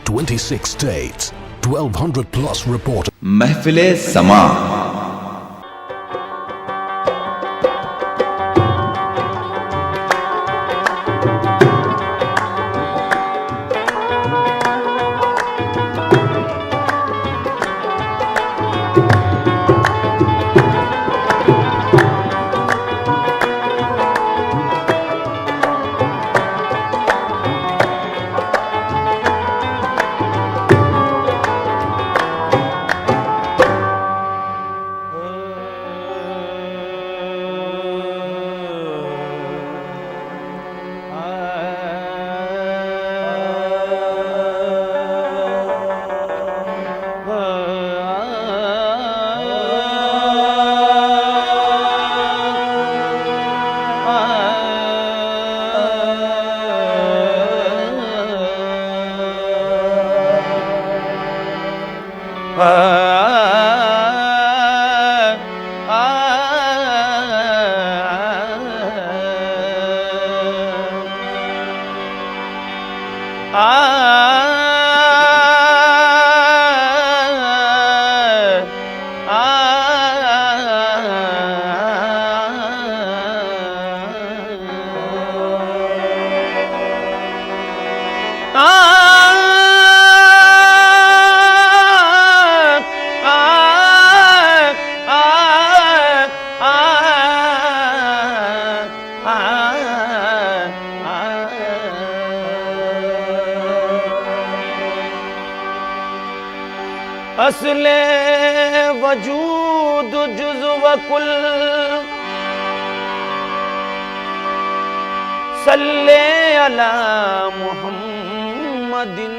26 states, 1200 plus reporters. महफिले समा। असले वजूद जुज़्व कुल सल्ले अला मुहम्मदिन।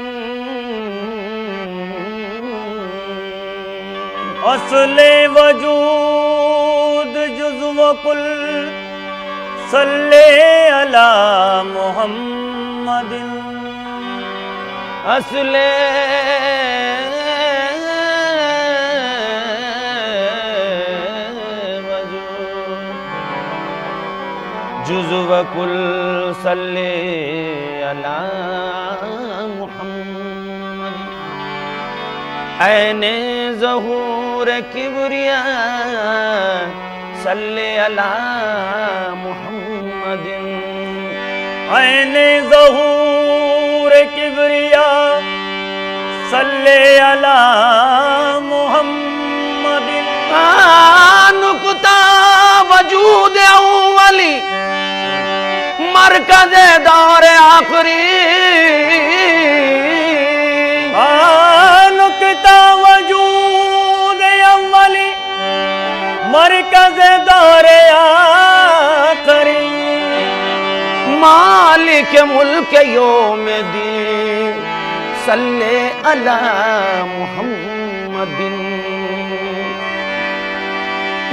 असले वजूद जुज़्व कुल सल्ले अला मुहम्मदिन। असले जुज़्व कुल सल्ले अला मुहम्मद। ऐने ज़हूर किबरिया सल्ले अला मुहम्मदिन। ऐने ज़हूर किबरिया सल्ले अला मुहम्मदिन। नुक्ता वजूद अव्वली मरकज़ दौर आखिरी। नुक्ता वजूद अव्वली मरकज़ दौर आखिरी। मालिक मुल्क यौमिद्दीन सल्ले अला मुहम्मदिन।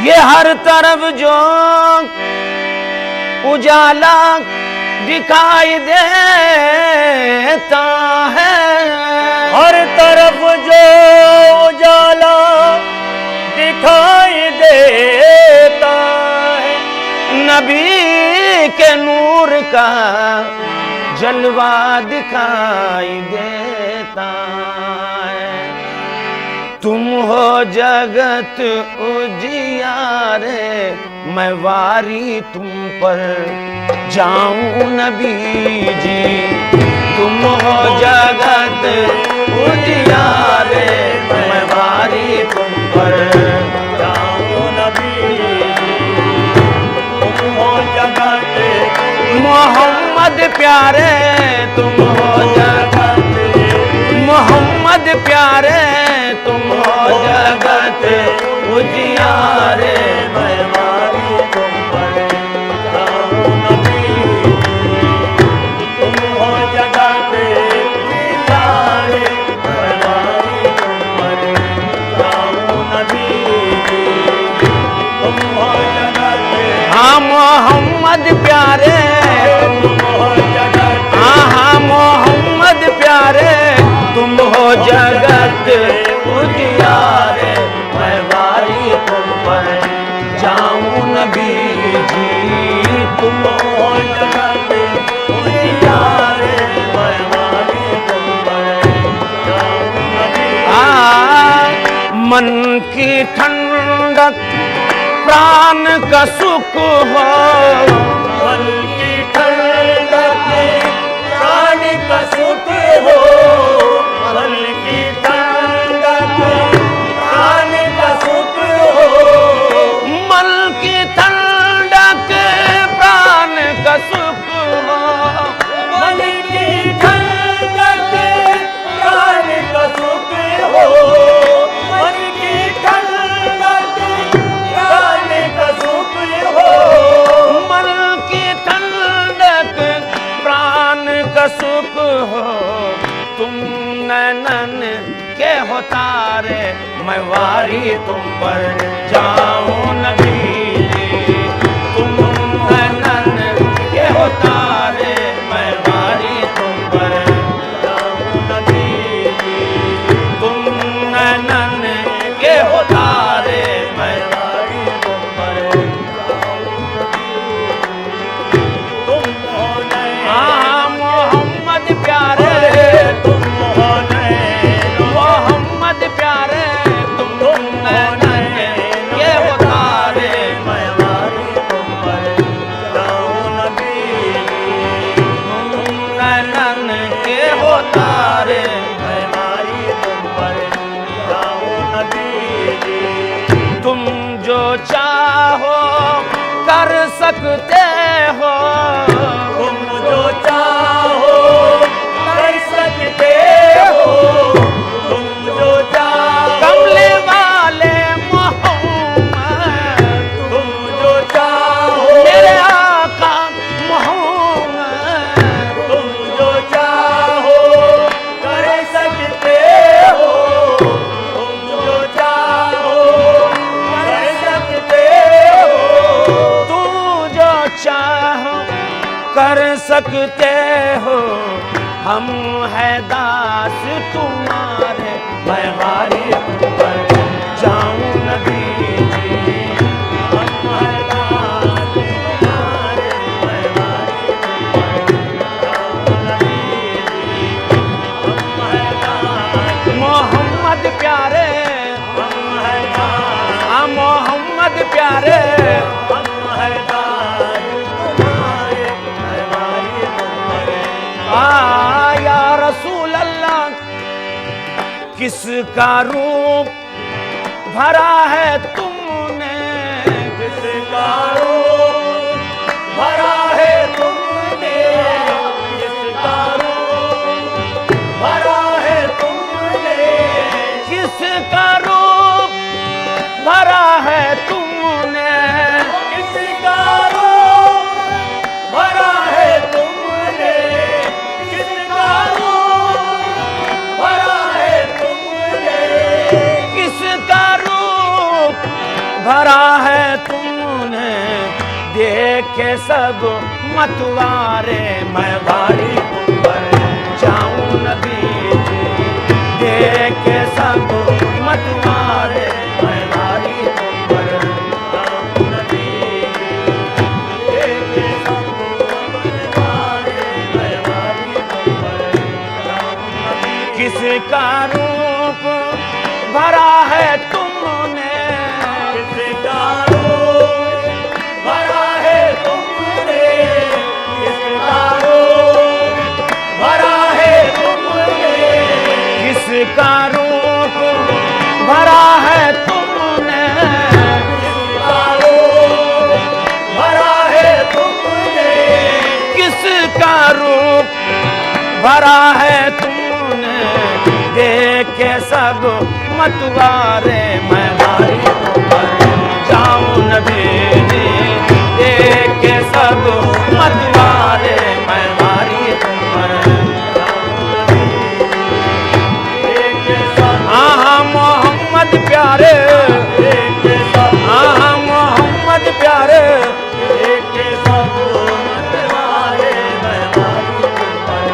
ये हर तरफ जो उजाला दिखाई देता है, हर तरफ जो उजाला दिखाई देता है, नबी के नूर का जलवा दिखाई देता है। तुम हो जगत उजियारे, मैं वारी तुम पर जाऊं नबी जी। तुम हो जगत उजियारे, मैं वारी तुम पर जाऊं नबी जी। तुम हो जगत मोहम्मद प्यारे, तुम हो जगत मोहम्मद प्यारे, तुम हो जगत उजियारे, मैं वारी तुम पर जाऊं नबी जी। तुम हो जगत उजियारे, मैं वारी तुम पर जाऊं नबी जी। तुम हो जगत हाँ मोहम्मद प्यारे, तुम हो जगत हाँ मोहम्मद प्यारे, तुम हो जगत उजियारे, मैं वारी तुम पर जाऊं नबी जी। तुम हो जगत उजियारे, मैं वारी तुम पर मन की ठंडक प्राण का सुख हो, मन की ठंडक प्राण का सुख हो, मन की ठंडक प्राण का सुख हो, मन की ठंडक प्राण का सुख हो, मन की ठंडक प्राण का सुख हो, मन की ठंडक प्राण का सुख हो, मन की ठंडक प्राण का सुख हो। तुम नैनन के हो तारे, मैं वारी तुम पर जाऊं नबी जी। तुम नैनन के हो तारे, मैं वारी तुम पर जाऊं नबी जी। तुम नैनन के हो तारे, मैं वारी तुम पर जाऊं नबी जी। तुम हो नैन, हाँ मोहम्मद प्यारे, तुम हो नैन, मोहम्मद प्यारे, तुम नैनन के हो तारे, मैं वारी तुम पर जाऊं नबी जी। तुम नैनन के हो तारे। मैं वारी तुम पर जाऊं नबी जी। तुम जो चाहो कर सकते हो, तुम जो चाहो कर सकते हो, तुम जो चाहो कमले वाले मोहम्मद, तुम जो चाहो मेरे आका मोहम्मद, तुम जो चाहो कर सकते हो, तुम जो चाहो कर सकते हो, तू जो चाहो कर सकते हो। हम है दास तुम्हारे, मैं वारी तुम पर जाऊं नबी जी। हम हैं दास तुम्हारे, मैं वारी तुम पर जाऊं नबी जी। हम हैं दास, मोहम्मद प्यारे, हम हैं दास, हाँ मोहम्मद प्यारे, हम हैं दास तुम्हारे, मैं वारी तुम पर या रसूल अल्लाह, किसका रूप भरा है तुमने, किसका रूप भरा है तुमने, किसका रूप भरा है तुमने, किसका रूप भरा है तुमने, किसका रूप भरा है तुमने, किसका रूप भरा है तुमने, किसका रूप भरा है तुमने। देखे सब मतवारे, मैं वारी तुम पर जाऊं नबी जी। देखे सब मतवारे, मैं वारी तुम पर जाऊं नबी जी। देखे सब तुम्हारे, मैं वारी तुम पर जाऊं नबी जी। किसका रूप भरा है तुमने, किसका रूप भरा है तुमने, किसका रूप भरा है तुमने, किसका रूप भरा है तुमने, किसका रूप भरा है तुमने, किसका रूप भरा है तुमने। देखे सब मतवारे, मैं वारी तुम पर जाऊं नबी जी। देखे सब मतवारे, मैं वारी तुम पर देखे सब, हाँ हाँ मोहम्मद प्यारे, देखे सब, हाँ हाँ मोहम्मद प्यारे, देखे सब तुम्हारे, मैं वारी तुम पर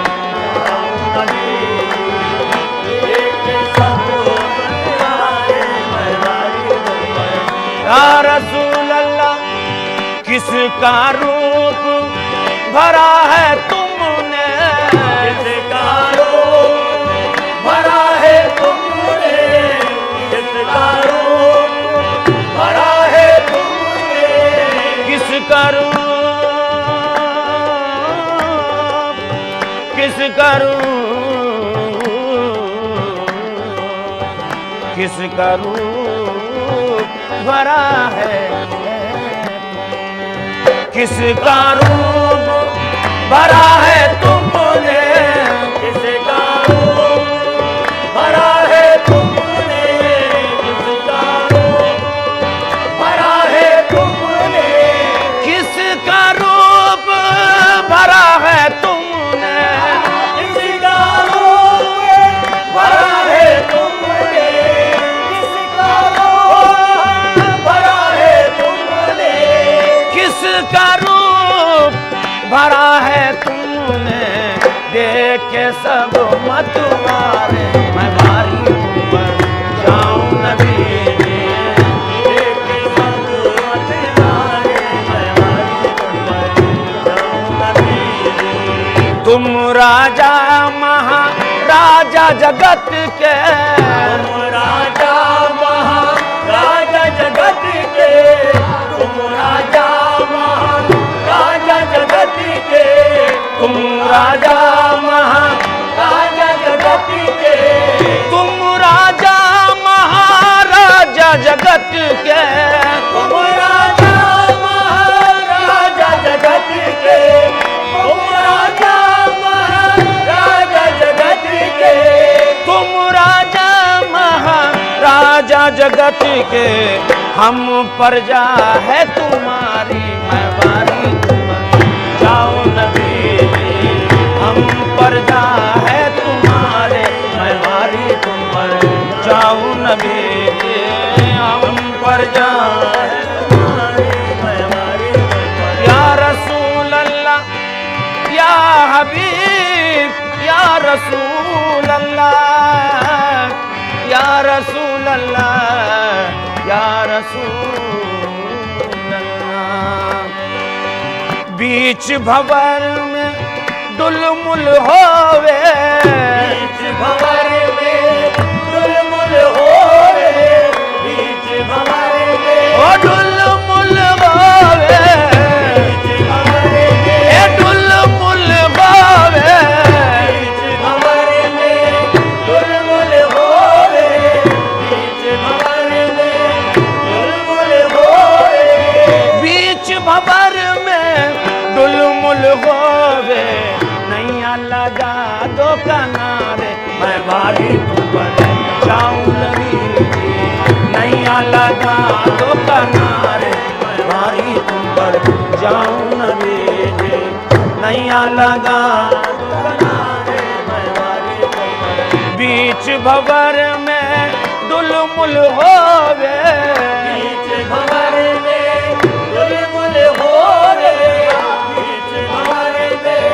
जाऊं नबी जी। देखे सब तुम्हारे, मैं वारी तुम पर या रसूल अल्लाह, किसका रूप भरा है तुमने, किसका रूप भरा है तुमने, किसका करूं, किसका रूप भरा है, किसका रूप भरा है तुमने, किसका रूप भरा है तुमने, किसका रूप भरा है तुमने, किसका रूप भरा है तुमने, किसका रूप भरा है तुमने, किसका रूप भरा है तुमने, किसका रूप भरा है तुमने, देख के सब मत मारे, मैं भारी ऊपर जाऊं नबी ने, देख के सब मत मारे, मैं भारी ऊपर जाऊं नबी। तुम राजा महाराजा जगत के, तुम राजा महाराजा जगत के, तुम राजा महाराजा जगत के, तुम राजा राजा जगत के, तुम राजा महाराजा जगत के, तुम राजा महाराजा जगत के, तुम राजा महाराजा जगत के, तुम राजा महाराजा जगत के, हम प्रजा है तुम्हारी, मैं बारी जाओ नबी, हम प्रजा है तुम्हारे, मैं बारी तुम पर जाओ नबी, हम प्रजा है तुम्हारे, मैं बारी तुम पर। या रसूल अल्लाह, या हबीब, या रसूल अल्लाह, या रसूल अल्लाह, या रसूल अल्लाह। बीच भंवर में डुलमुल होवे, बीच भंवर में डुलमुल होवे, बीच भंवर में ओ डुलमुल होवे, बीच भंवर में ए डुलमुल होवे, बीच भंवर में डुलमुल होवे, बीच भंवर में डुलमुल होवे, बीच भंवर में डुलमुल होवे, नैया लगा दो किनारे, मैं भारी तुम पर जाऊं नबी, नैया लगा दो किनारे, मैं भारी तुम पर जाऊं नबी, नैया लगा दो किनारे, मैं भारी तुम पर। बीच भंवर में डुलमुल होवे, बीच भंवर में डुलमुल होवे, बीच भंवर में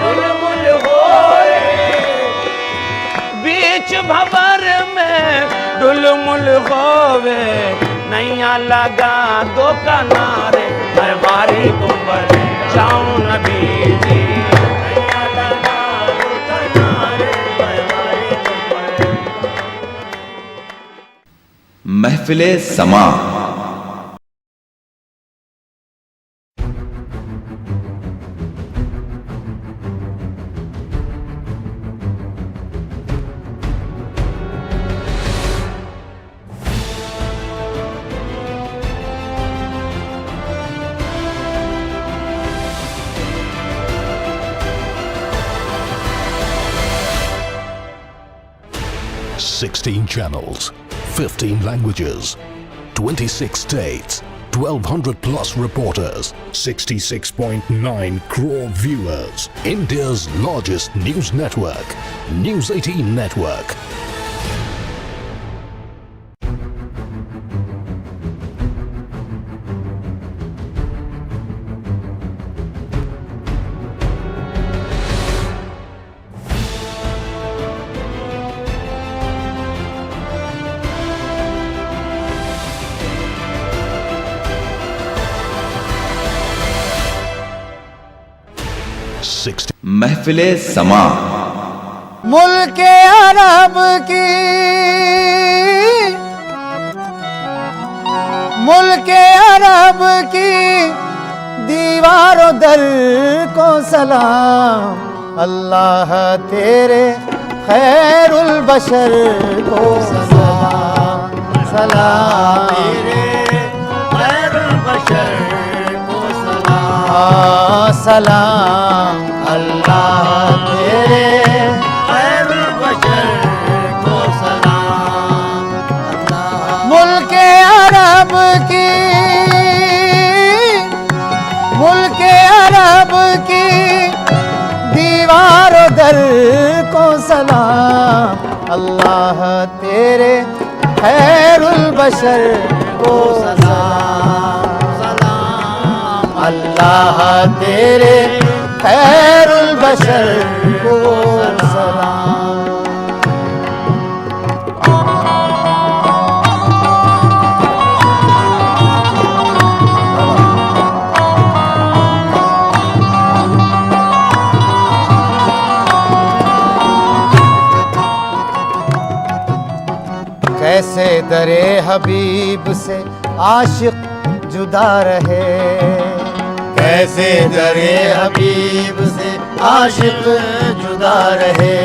डुलमुल होवे, बीच भंवर में डुलमुल होवे, नैया लगा दो किनारे, मैं बारी तुम पर जाऊं नबी जी, नैया लगा दो किनारे, मैं बारी तुम पर। महफिले समा। Sixteen channels, 15 languages, 26 states, 1,200 plus reporters, 66.9 crore viewers. India's largest news network, News 18 Network. महफिले समा। मुल्के अरब की, मुल्के अरब की दीवारों दर को सलाम, अल्लाह तेरे खैरुल बशर को सलाम सलाम तेरे खैरुल बशर को सलाम सलाम अल्लाह तेरे खैरुल बशर को सलाम मुल्के अरब की मुल्के अरब की दीवार दर को सलाम अल्लाह तेरे खैरुल बशर को सलाम सलाम अल्लाह तेरे खैरुल बशर को सलाम कैसे दरे हबीब से आशिक जुदा रहे कैसे दरे हबीब से आशिक जुदा रहे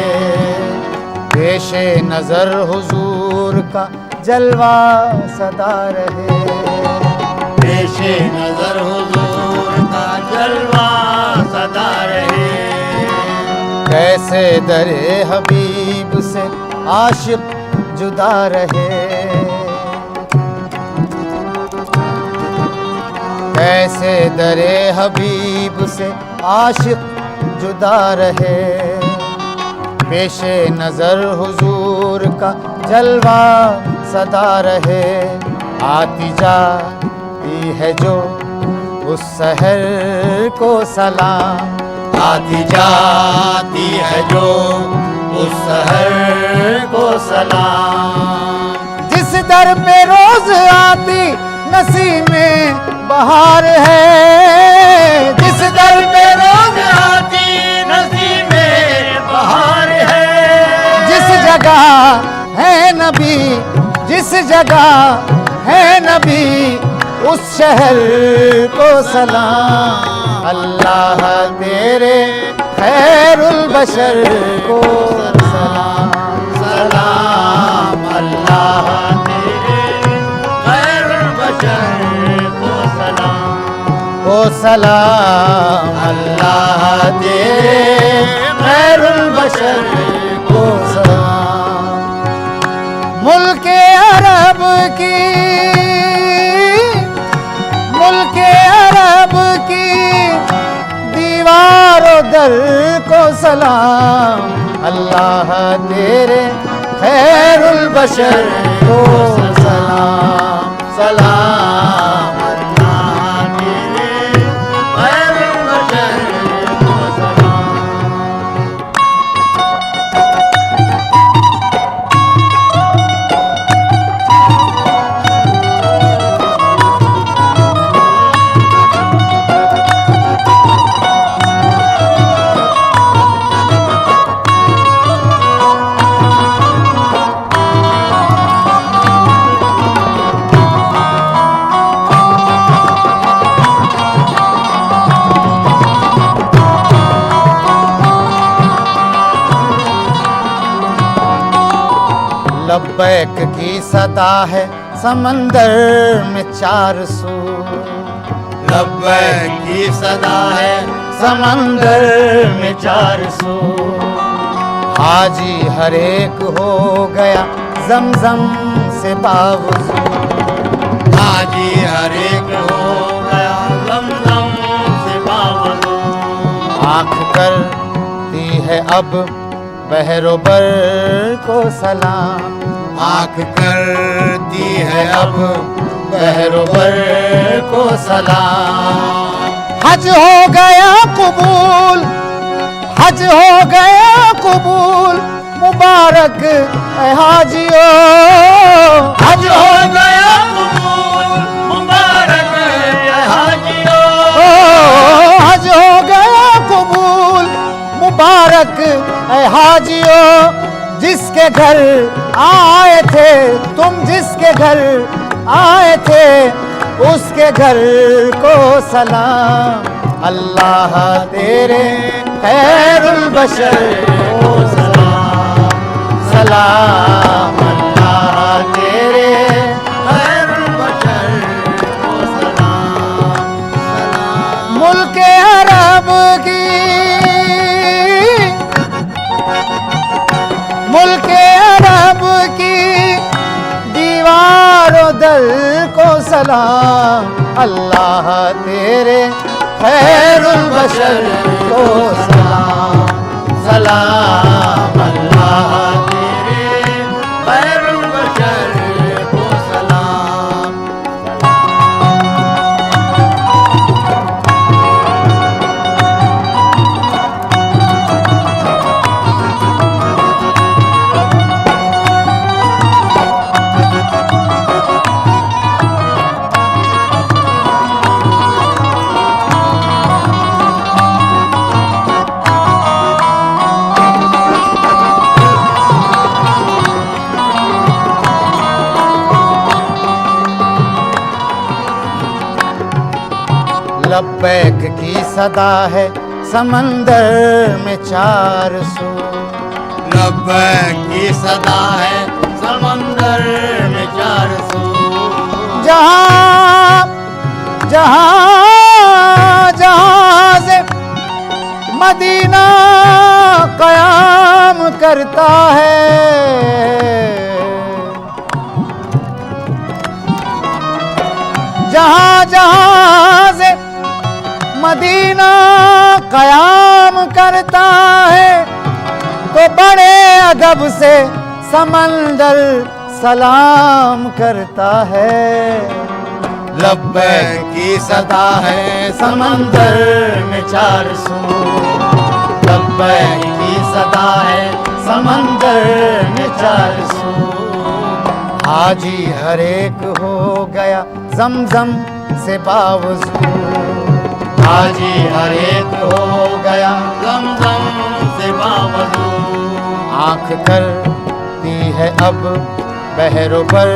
पेशे नजर हुजूर का जलवा सदा रहे पेशे नजर हुजूर का जलवा सदा रहे कैसे दरे हबीब से आशिक जुदा रहे कैसे दरे हबीब से आशिक जुदा रहे पेशे नजर हुजूर का जलवा सदा रहे आती जाती है जो उस शहर को सलाम आती जाती है जो उस शहर को सलाम जिस दर पे रोज आती नसीमें बहार है जिस दर पे रोज आती नसीमें बहार है जिस जगह है नबी जिस जगह है नबी उस शहर को सलाम अल्लाह तेरे खैरुल बशर को सलाम सलाम अल्लाह तेरे खैरुल बशर को सलाम ओ सलाम अल्लाह तेरे खैरुल बशर को सलाम मुल्के अरब की मुल्के अरब की दीवारों दर को सलाम अल्लाह तेरे खैरुल बशर को सलाम सलाम अल्लाह तेरे खैरुल बशर को सलाम लब्बैक की सदा है समंदर में चार सू लब्बैक की सदा है समंदर में चार सू हाजी हर एक हो गया जमजम से बावजू हाजी हर एक हो गया जमजम से बावजू आँख करती है अब बहरोबर को सलाम आँख करती है अब बहरोबर को सलाम हज हो गया कबूल हज हो गया कबूल मुबारक ऐ हाजियो हज हो गया कबूल मुबारक है हाजियो हज हो गया कबूल मुबारक ऐ हाजियो जिसके घर आए थे तुम जिसके घर आए थे उसके घर को सलाम अल्लाह तेरे खैरुल बशर को सलाम, सलाम अल्लाह तेरे खैरुल बशर को सलाम, सलाम। मुल्क अरब की, मुल्क अरब की दीवारों दल को सलाम, अल्लाह तेरे खैरुल बशर को सलाम, सलाम अल्लाह तेरे खैरुल बशर को सलाम। लब्बैक की सदा है समंदर में 400, लब्बैक की सदा है समंदर में 400। जहाँ जहाँ जहाँ से मदीना कयाम करता है, जहाँ जहाँ से मदीना कयाम करता है, तो बड़े अदब से समंदर सलाम करता है। लब्बैक की सदा है समंदर में 400, लब्बैक की सदा है समंदर में 400। हाजी हर एक हो गया जमजम से बावजू, हाजी हर एक हो गया जमजम से बावजू। आँख करती है अब बहरोबर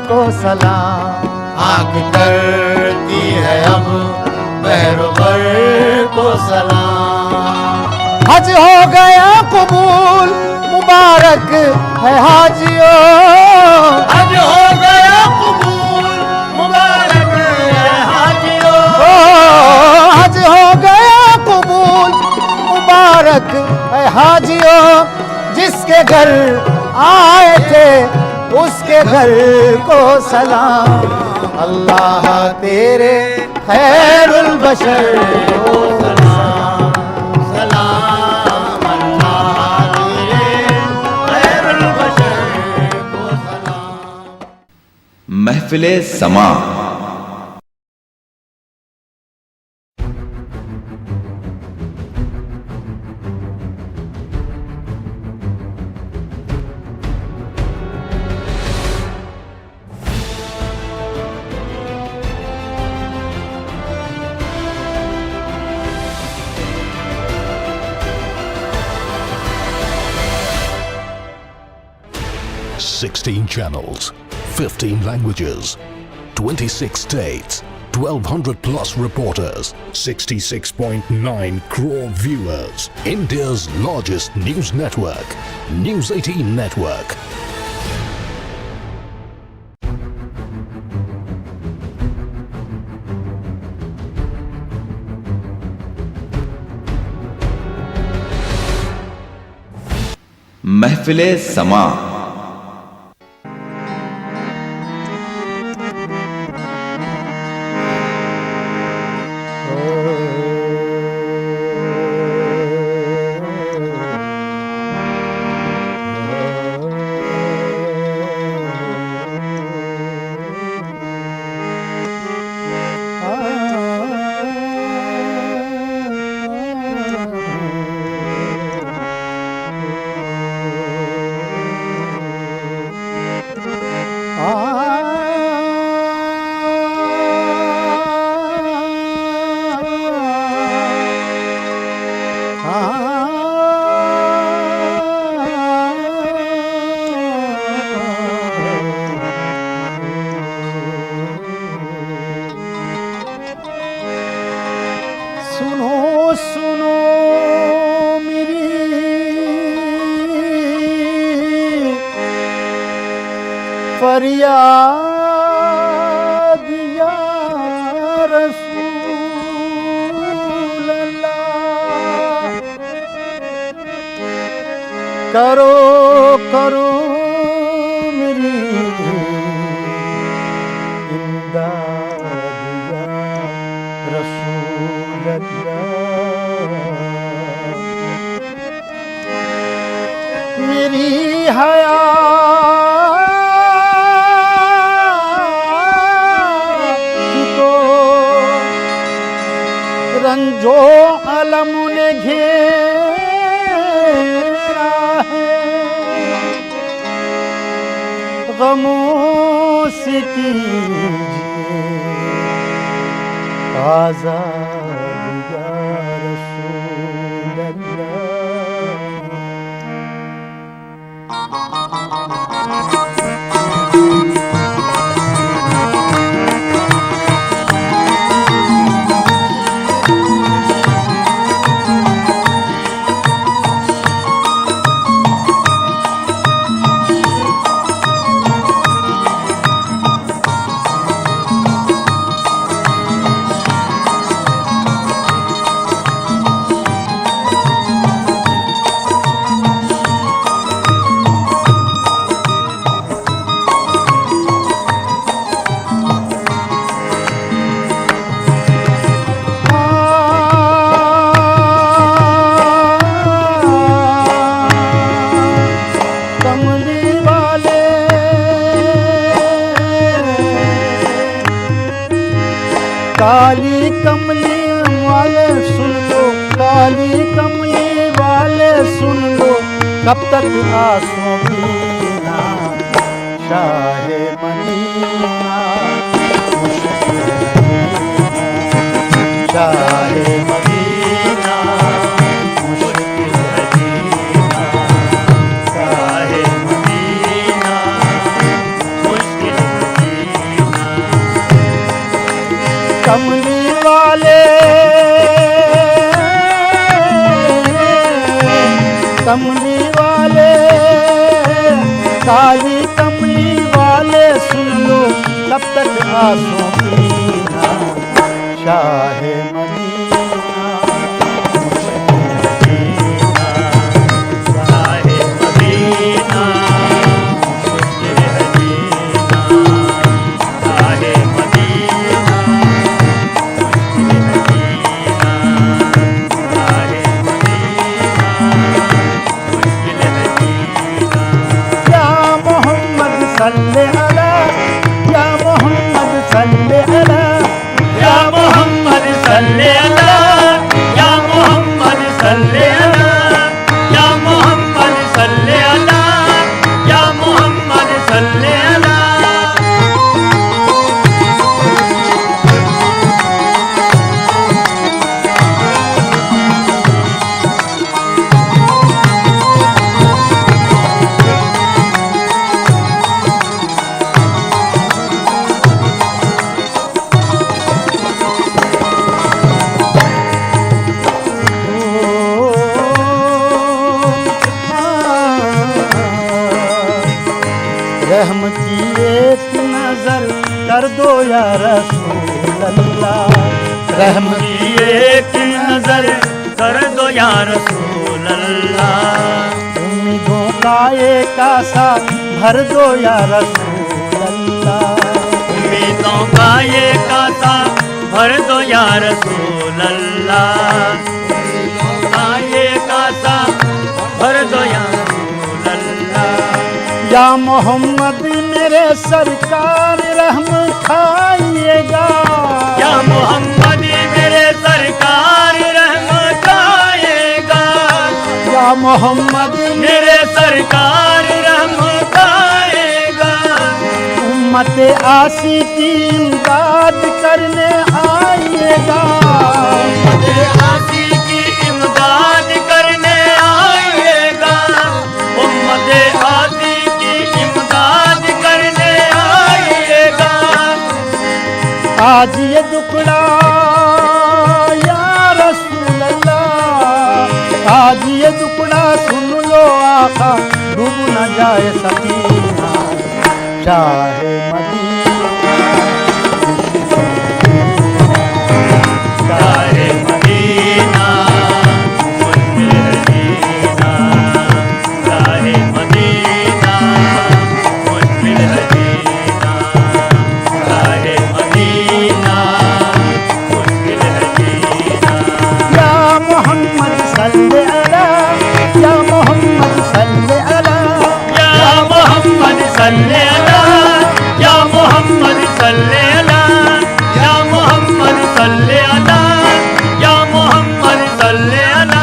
को सलाम, आँख करती है अब बहरोबर को सलाम। हज हो गया कबूल मुबारक है हाजियों, हज हो गया कबूल मुबारक है हाजियों। हज हो गया कबूल मुबारक है हाजियों। जिसके घर आए थे उसके घर को सलाम, अल्लाह तेरे खैरुल बशर को सलाम, सलाम अल्लाह तेरे खैरुल बशर को सलाम। महफिले समा। Sixteen channels, 15 languages, 26 states, 1200 plus reporters, 66.9 crore viewers. India's largest news network, News 18 Network. महफिले समा। फरियाद या रसूल अल्लाह, करो करो मेरी इमदाद या रसूल अल्लाह। मेरी हयात तो रंजो अलम ने घेरा है, गमों से कीजिए आज़ाद या रसूल अल्लाह। काली कमली वाले सुन लो, काली कमली वाले सुन लो, कब तक आंसू पीना शाहे मदीना, शाहे मदीना मुश्किल है जीना, शाहे मदीना मुश्किल है जीना। कमली वाले, कमली वाले, काली कमली वाले सुन लो, कब तक आंसू पीना शाहे मदीना, शाहे मदीना मुश्किल है जीना, शाहे मदीना सल्ले अला या मोहम्मद सल्ले अला, या मोहम्मद सल्ले अला, या मोहम्मद सल्ले अला, या मोहम्मद सल्ले अला, या मोहम्मद सल्ले अला। रहम की एक नजर कर दो या रसूल अल्लाह, रहम की एक नजर कर दो या रसूल अल्लाह। उम्मीदों का एक आसा भर दो या रसूल अल्लाह, उम्मीदों का एक आसा भर दो या रसूल अल्लाह, उम्मीदों का एक आसा भर दो या रसूल अल्लाह। या मोहम्मद मेरे सरकार रहम खाइएगा, या मोहम्मद मेरे सरकार रहम खाइएगा, या मोहम्मद मेरे सरकार रहम खाइएगा। उम्मत आसी की इमदाद करने आइएगा, उम्मत आसी की इमदाद करने आइएगा, उम्मत आसी इमदाद करने आइएगा। आज ये दुखड़ा या रसूल अल्लाह, आज ये दुखड़ा सुन लो आका, डूब न जाए सफीना शाहे मदीना शाहे मदीना मुश्किल है जीना, शाहे मदीना मुश्किल है जीना, शाहे मदीना मुश्किल है जीना। या मोहम्मद सल्ले अला, या मोहम्मद सल्ले अला, या मोहम्मद सल्ले अला, या मोहम्मद सल्ले अला, या मोहम्मद सल्ले अला, या मोहम्मद सल्ले अला।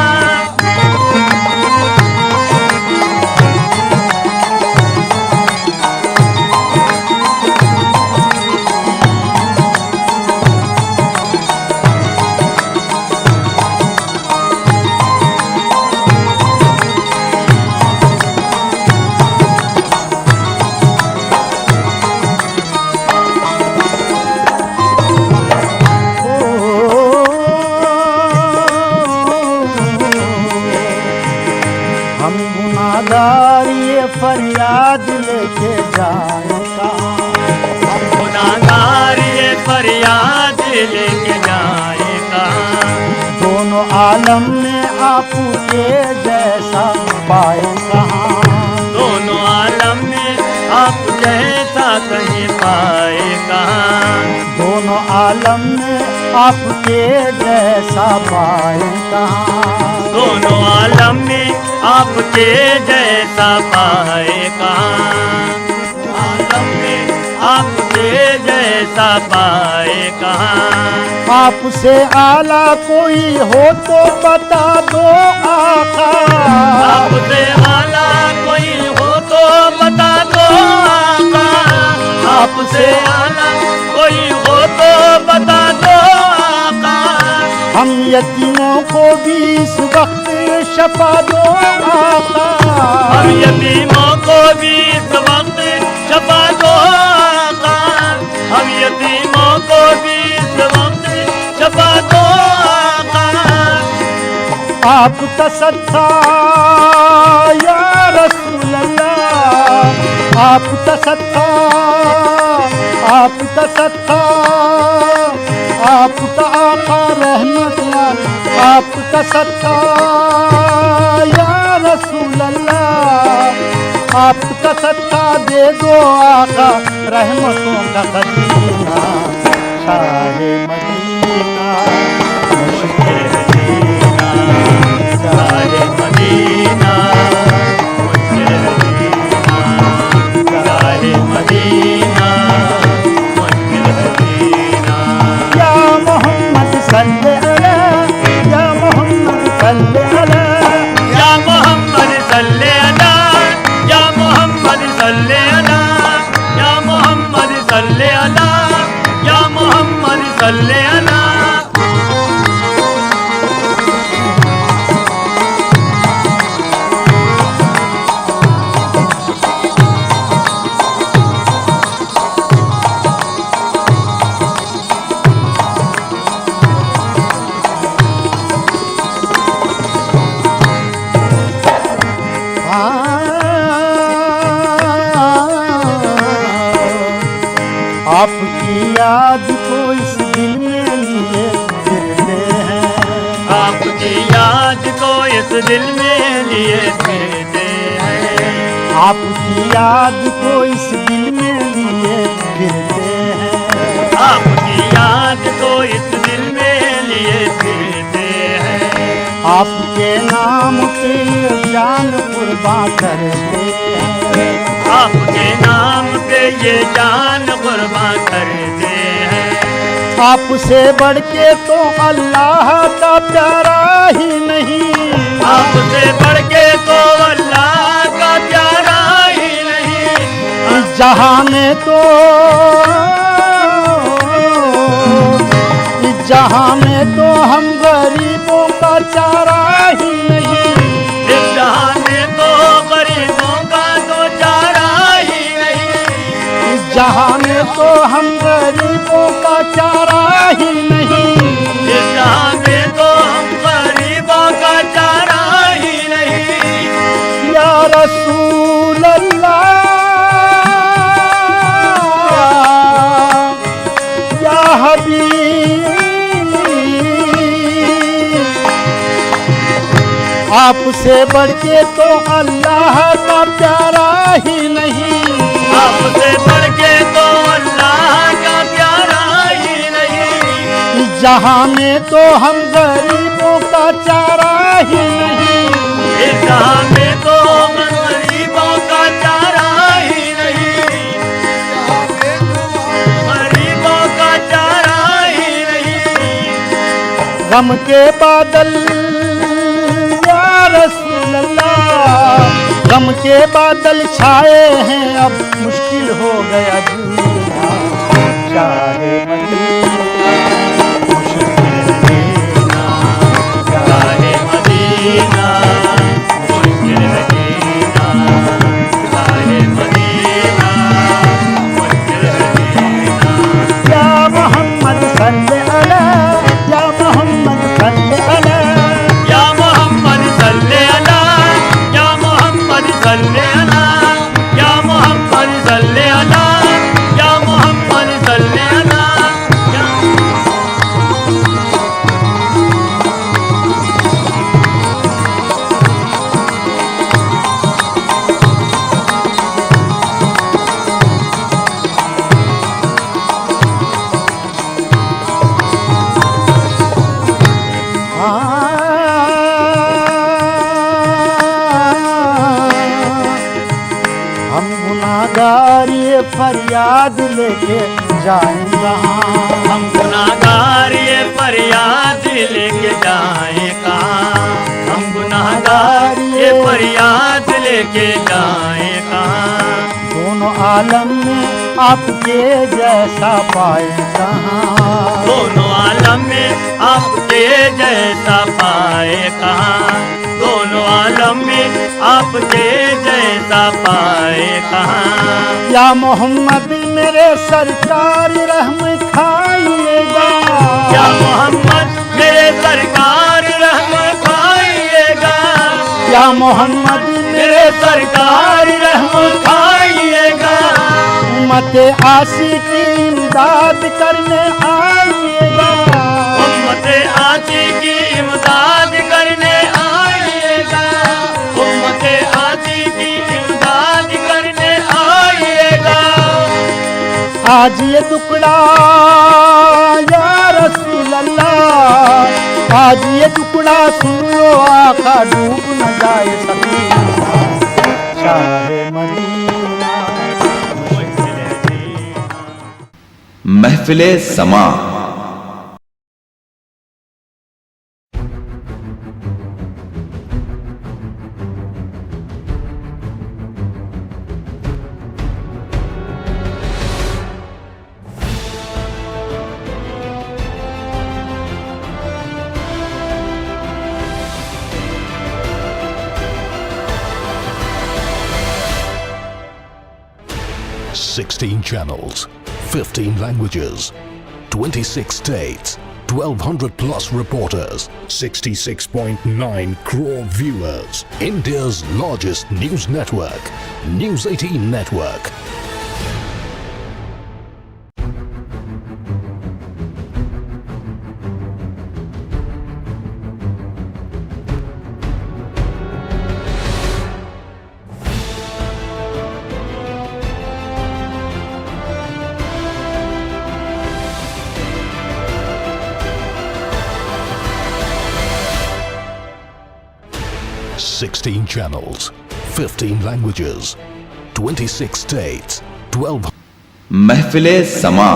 हम गुनाहगार ये फरियाद लेके जाए कहाँ, गुनाहगार ये फरियाद लेके जाएगा, दोनों आलम में आपके जैसा पाए कहाँ, दोनों आलम में आप जैसा कहीं पाएगा, दोनों आलम में आपके जैसा पाए कहाँ, दोनों आलम में आपके जैसा पाएगा, आलम में आपके जैसा पाएगा। आपसे आला कोई हो तो बता दो आका, आपसे आला कोई हो तो बता दो आका, आपसे आला कोई हो तो बता दो आका, हम यतीमों को भी इस वक्त शफा दो आका, हम यतीमों को भी इस वक्त छपा दो आका, हम यतीमों को भी इस वक्त छपा दो आका। आपका सत्ता या रसूल अल्लाह, आपका सत्ता, आपका सत्ता, आपका आका रहमत या आपका सत्ता या रसूल अल्लाह, आपका सत्ता दे दो आका रहमतों का खजीना, शाहे मदीना मुश्किल है जीना, शाहे मदीना मुश्किल है जीना, शाहे मदीना मुश्किल है जीना। या मोहम्मद सल्ले अला, या मोहम्मद सल्ले अला, या मोहम्मद सल्ले अला, या मोहम्मद सल्ले अला, या मोहम्मद सल्ले अला, या मोहम्मद सल्ले अला। आपकी याद को इस दिल में लिए फिरते हैं, आपकी याद को इस दिल में लिए फिरते हैं, आपकी याद को इस दिल में लिए फिरते हैं, आपकी याद को इस दिल में लिए फिरते हैं, आपके नाम पे जान कुर्बान करते हैं, आपके नाम पे ये जान कुर्बान करते हैं। आपसे बढ़ के तो अल्लाह का प्यारा ही नहीं, आपसे बढ़ के तो अल्लाह का प्यारा ही नहीं, इस जहां में तो, इस जहां में तो हम गरीबों का चारा ही नहीं, इस जहां में तो गरीबों का तो चारा ही नहीं, इस जहां में तो हम गरीबों का चारा ही नहीं, इस जहां में तो हम गरीबों का चारा ही नहीं। या रसूल अल्लाह, आपसे बढ़ के तो अल्लाह का प्यारा ही नहीं, आपसे बढ़ के तो अल्लाह का प्यारा ही नहीं, जहाँ में तो हम गरीबों का चारा ही नहीं, इस जहां में तो हम गरीबों का चारा ही नहीं, गरीबों का चारा ही नहीं। गम के बादल या रसूल अल्लाह, गम के बादल छाए हैं, अब मुश्किल हो गया जीना, चाहे मदीना मुश्किल जीना, चाहे मदीना मुश्किल जीना, चाहे मदीना मुश्किल जीना। या मोहम्मद सल्ले अला, या मोहम्मद सल्ले अला, या मोहम्मद सल्ले अला, या मोहम्मद सल्ले अला, या मोहम्मद सल्ले अला, या मोहम्मद सल्ले अला, या हम गुनाहगार ये फरियाद लेके जाएंगे, हम गुनाहगार ये फरियाद लेके जाए कहाँ, हम गुनाहगार ये फरियाद लेके जाए कहाँ। दोनों आलम में आपके जैसा पाए कहाँ, दोनों आलम में आपके जैसा पाए कहाँ, दोनों आलम में आपके जैसा पाए कहाँ। या मोहम्मद मेरे सरकार रहम खाइएगा, या मोहम्मद मेरे सरकार रहम खाइएगा, या मोहम्मद मेरे सरकार रहम खाइएगा। उम्मत आशी की इमदाद करने आइएगा, उम्मत आशी की इमदाद करने आइएगा, उम्मत आशी की इमदाद करने आइएगा। आज ये टुकड़ा या रसूल अल्लाह, आज ये टुकड़ा सुन लो आका, डूब न जाए सफीना, चाहे मदीना महफिले समा। Sixteen channels, 15 languages, 26 states, 1,200 plus reporters, 66.9 crore viewers. India's largest news network, News 18 Network. Sixteen channels, 15 languages, 26 states, 12. महफिले समा।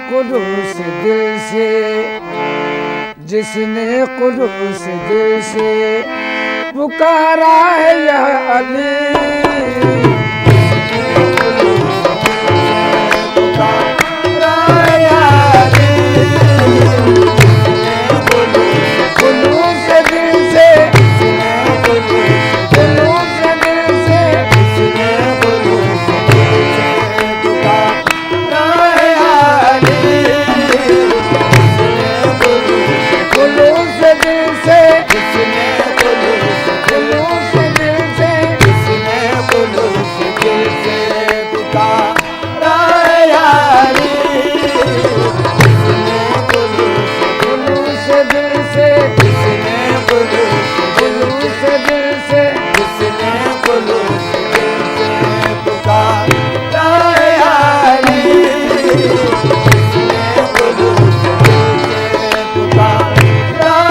कुदूस दिल से, जिसने कुदूस दिल से पुकारा है या अली, पुकारा है या अली, कुदूस दिल से, कुदूस दिल से, पुकारा है या अली, कुदूस दिल से, कुदूस दिल से, पुकारा है या अली, कुदूस दिल से, कुदूस दिल से, पुकारा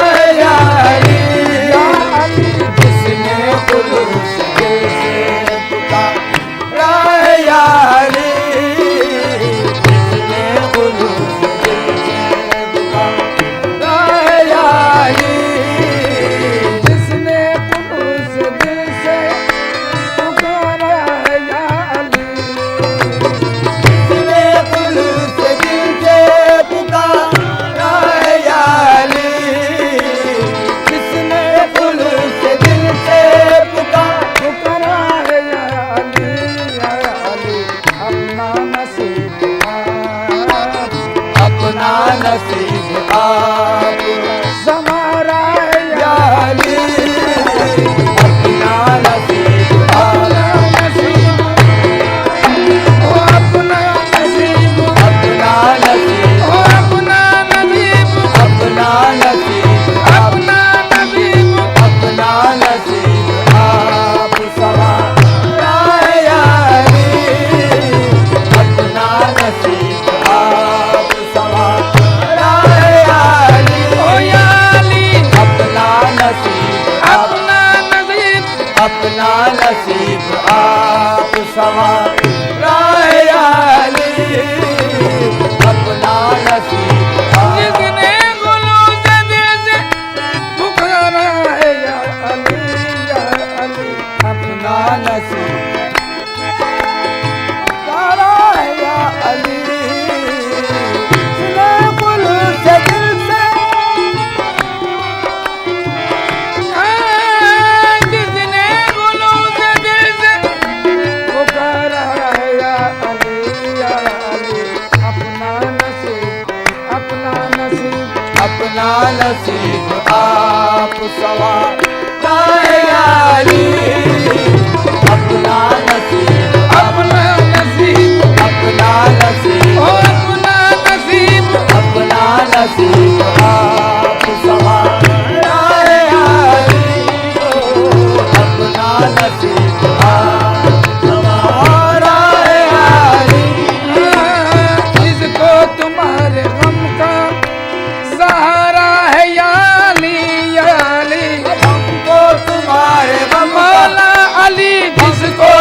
है या अली, पुकारा है या अली, या अली, जिसने कुदूस दिल से पुकारा है या अली, जिसने कुदूस दिल से पुकारा है या अली, जिसने कुदूस दिल से पुकारा है या अली, जिसने कुदूस दिल से पुकारा है या अली, जिसने कुदूस दिल से पुकारा है या अली, या अली, अपना नसीब अपना नसीब आप संवारा है या अली, अपना नसीब अपना नसीब, ओ अपना नसीब, अपना नसीब, ओ अपना नसीब, अपना नसीब, अपना नसीब, अपना नसीब आप संवारा है या अली, अपना नसीब आप संवारा है या अली, ओ या अली, अपना नसीब, अपना नसीब, अपना नसीब आप संवारा है या अली, अपना नसीब, जिसने गुलूस दिल से पुकारा है या अली, या अली, अपना नसीब पुकारा है या अली, जिसने गुलूस दिल से, जिसने गुलूस दिल से पुकारा है या अली, या अली, अपना नसीब, अपना नसीब, अपना नसीब आप संवारा है या अली, अपना नसीब, अपना नसीब, अपना नसीब, ओ अपना नसीब, अपना नसीब आप संवारा है या अली, ओ अपना नसीब आप संवारा है या अली, जिसको तुम्हारे गम का सहारा है या अली, या अली, हमको तुम्हारे गम मौला अली, जिसको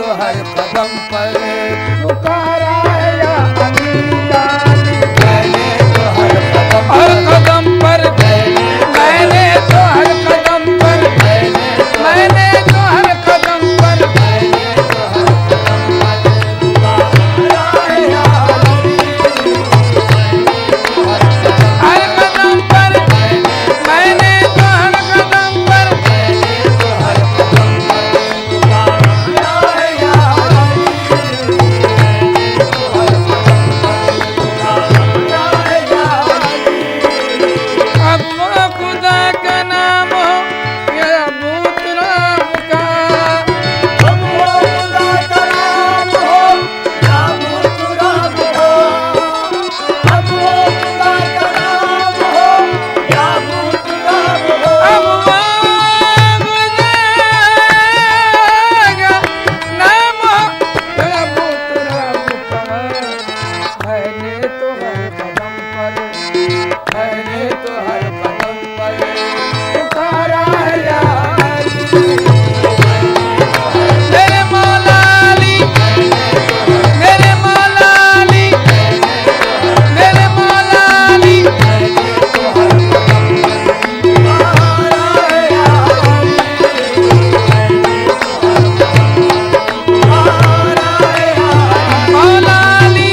तो हर कदम पर पुकारा है या अली या अली। मैंने तो हर कदम पर मैंने तो हर कदम पर मैंने तो हर कदम पर पुकारा है या अली। हर कदम पर मैंने तो हर कदम पर अब वो खुदा का नाम हो या भूत राम का। अब वो खुदा का नाम हो या भूत राम हो। अब वो खुदा का नाम हो या भूत राम हो। अब वो खुदा का नाम हो या भूत राम का। मैंने तो हर कदम पर मैंने तो हर कदम पर पुकारा है या अली। मेरे मौला अली मेरे मौला अली मेरे मौला अली। मौला अली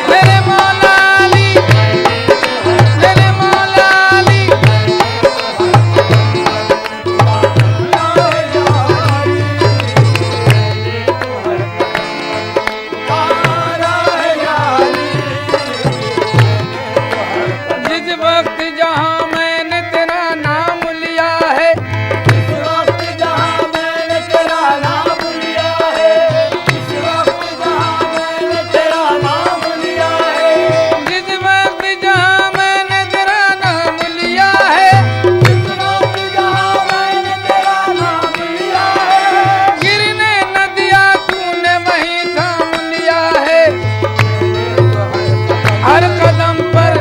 मेरे मौला अली मेरे मौला अली। जिस वक्त जहाँ मैंने तेरा नाम लिया है इस वक्त जहाँ मैंने तेरा नाम लिया है। इस वक्त जहाँ मैंने तेरा नाम लिया है। जिस वक्त जहाँ मैंने तेरा नाम लिया है। इस वक्त जहाँ मैंने तेरा नाम लिया है। गिरने न दिया तूने वहीं थाम लिया है। हर कदम पर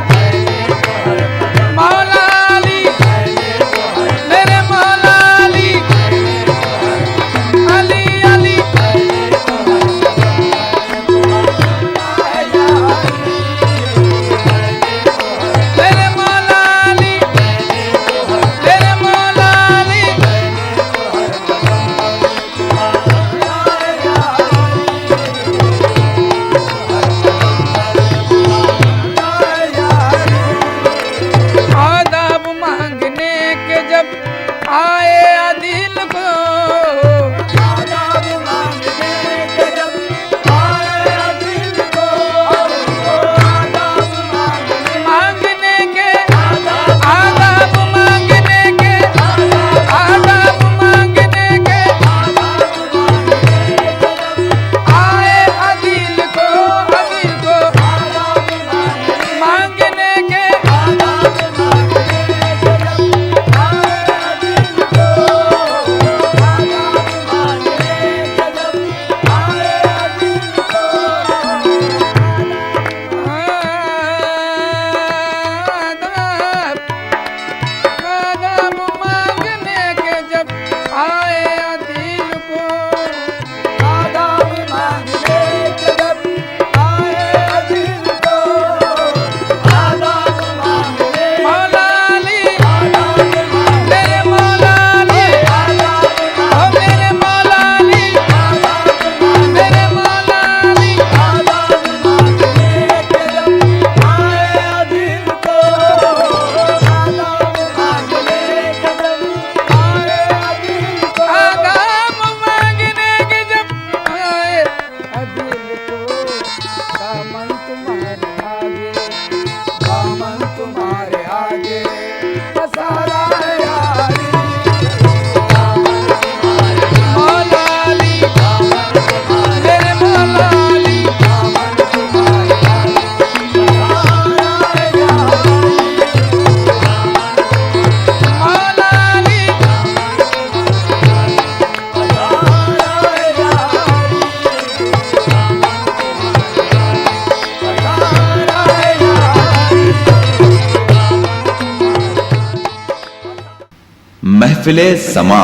मौला अली मेरे मौला अली अली अली। मेरे मौला अली मेरे मौला अली। आदाब मांगने के जब आए दिल को। आदाब मांगने के जब आए दिल को। आदाब मांगने के आदाब आदाब मांगने के आदाब मांगने के आए दिल को मांगने के। आदाब मांगने के जब आए दिल को। आदाब मांगने के जब आए दिल को। आदाब मांगने मौला अली आदाब मांगने मेरे मौला अली ओ मेरे मौला अली मेरे मौला अली। आदाब मांगने के जब आए दिल को। आदाब मांगने के जब आए दिल को। आदाब मांगने के जब आए दिल को। दामन तुम्हारे आगे दामन तुम्हारे आगे पसारा है यारी। मौला अली मेरे मौला अली। मौला अली महफिले समा